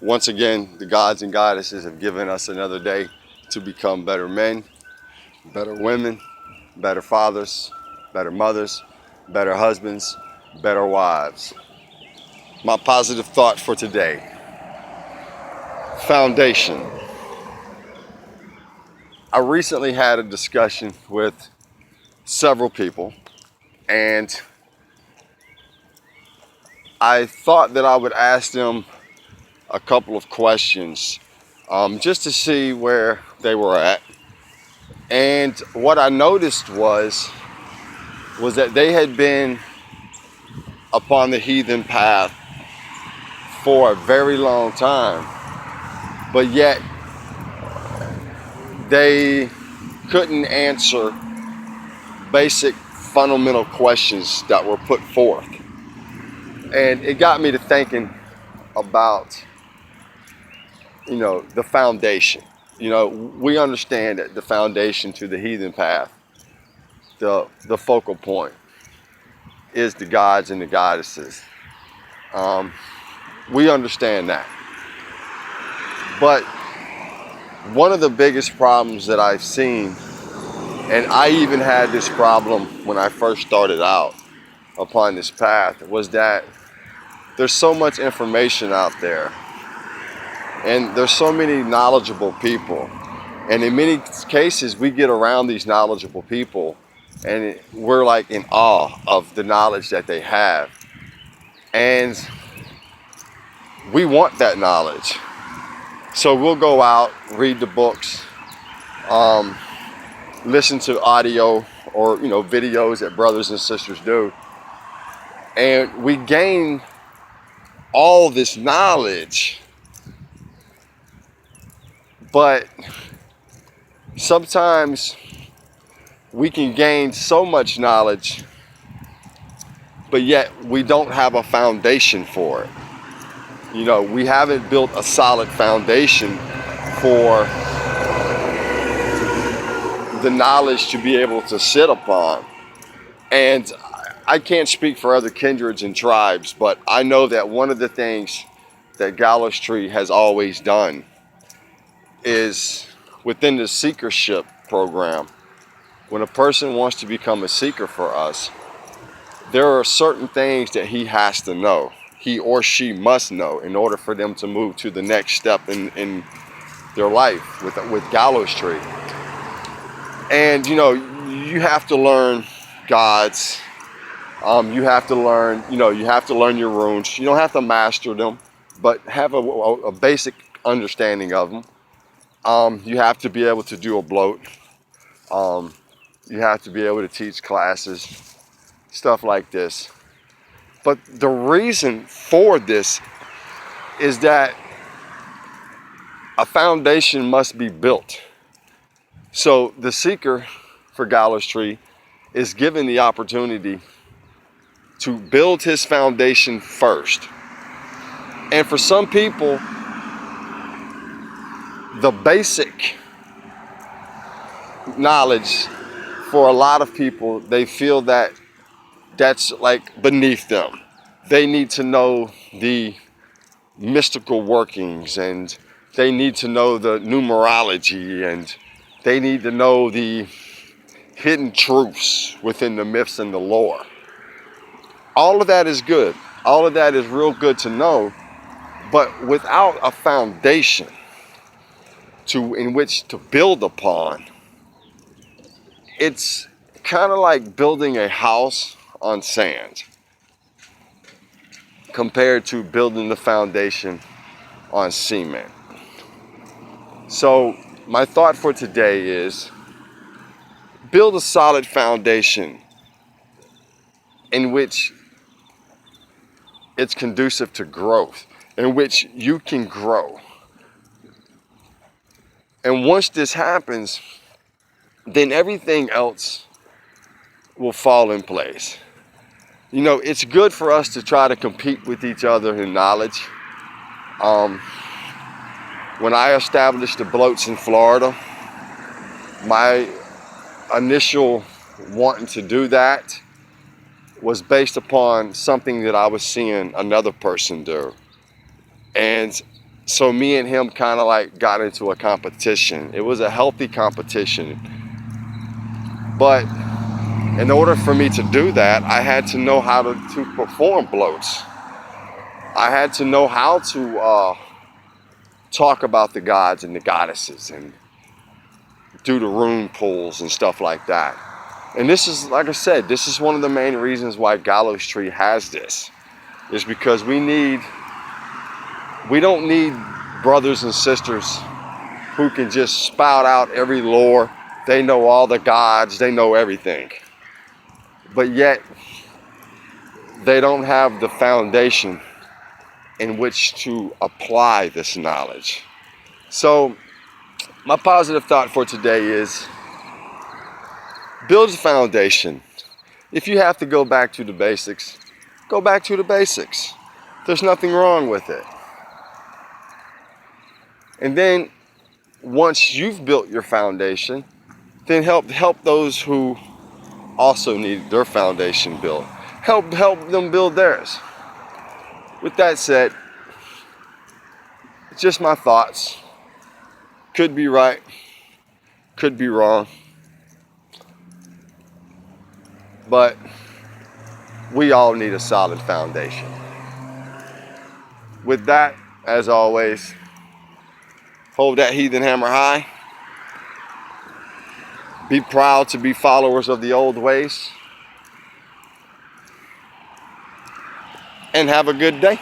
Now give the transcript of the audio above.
Once again, the gods and goddesses have given us another day to become better men, better women, better fathers, better mothers, better husbands, better wives. My positive thought for today: foundation. I recently had a discussion with several people, and I thought that I would ask them a couple of questions just to see where they were at. And what I noticed was that they had been upon the heathen path for a very long time, but yet they couldn't answer basic fundamental questions that were put forth. And it got me to thinking about, the foundation. We understand that the foundation to the heathen path, the focal point, is the gods and the goddesses. We understand that. But one of the biggest problems that I've seen, and I even had this problem when I first started out upon this path, was that there's so much information out there, and there's so many knowledgeable people. And in many cases, we get around these knowledgeable people and we're like in awe of the knowledge that they have. And we want that knowledge. So we'll go out, read the books, listen to audio or videos that brothers and sisters do. And we gain all this knowledge, but sometimes we can gain so much knowledge, but yet we don't have a foundation for it. We haven't built a solid foundation for the knowledge to be able to sit upon. And I can't speak for other kindreds and tribes, but I know that one of the things that Gallows Tree has always done is within the seekership program. When a person wants to become a seeker for us, there are certain things that he has to know. He or she must know in order for them to move to the next step in their life with Gallows Tree. And you have to learn gods. You have to learn, you have to learn your runes. You don't have to master them, but have a basic understanding of them. You have to be able to do a bloat. You have to be able to teach classes, stuff like this. But the reason for this is that a foundation must be built. So the seeker for Gallows Tree is given the opportunity to build his foundation first. And for some people, the basic knowledge, for a lot of people, they feel that that's like beneath them. They need to know the mystical workings, and they need to know the numerology, and they need to know the hidden truths within the myths and the lore. All of that is good. All of that is real good to know, but without a foundation in which to build upon, it's kind of like building a house on sand compared to building the foundation on cement. So my thought for today is build a solid foundation in which it's conducive to growth, in which you can grow. And once this happens, then everything else will fall in place. It's good for us to try to compete with each other in knowledge. When I established the bloats in Florida, my initial wanting to do that was based upon something that I was seeing another person do. And So me and him kind of like got into a competition. It was a healthy competition. But in order for me to do that, I had to know how to perform bloats. I had to know how to talk about the gods and the goddesses and do the rune pulls and stuff like that. And this is, like I said, this is one of the main reasons why Gallows Tree has this. Is because we don't need brothers and sisters who can just spout out every lore. They know all the gods, they know everything. But yet, they don't have the foundation in which to apply this knowledge. So, my positive thought for today is build a foundation. If you have to go back to the basics, go back to the basics. There's nothing wrong with it. And then once you've built your foundation, then help those who also need their foundation built. Help them build theirs. With that said, it's just my thoughts. Could be right, could be wrong. But we all need a solid foundation. With that, as always, hold that heathen hammer high. Be proud to be followers of the old ways. And have a good day.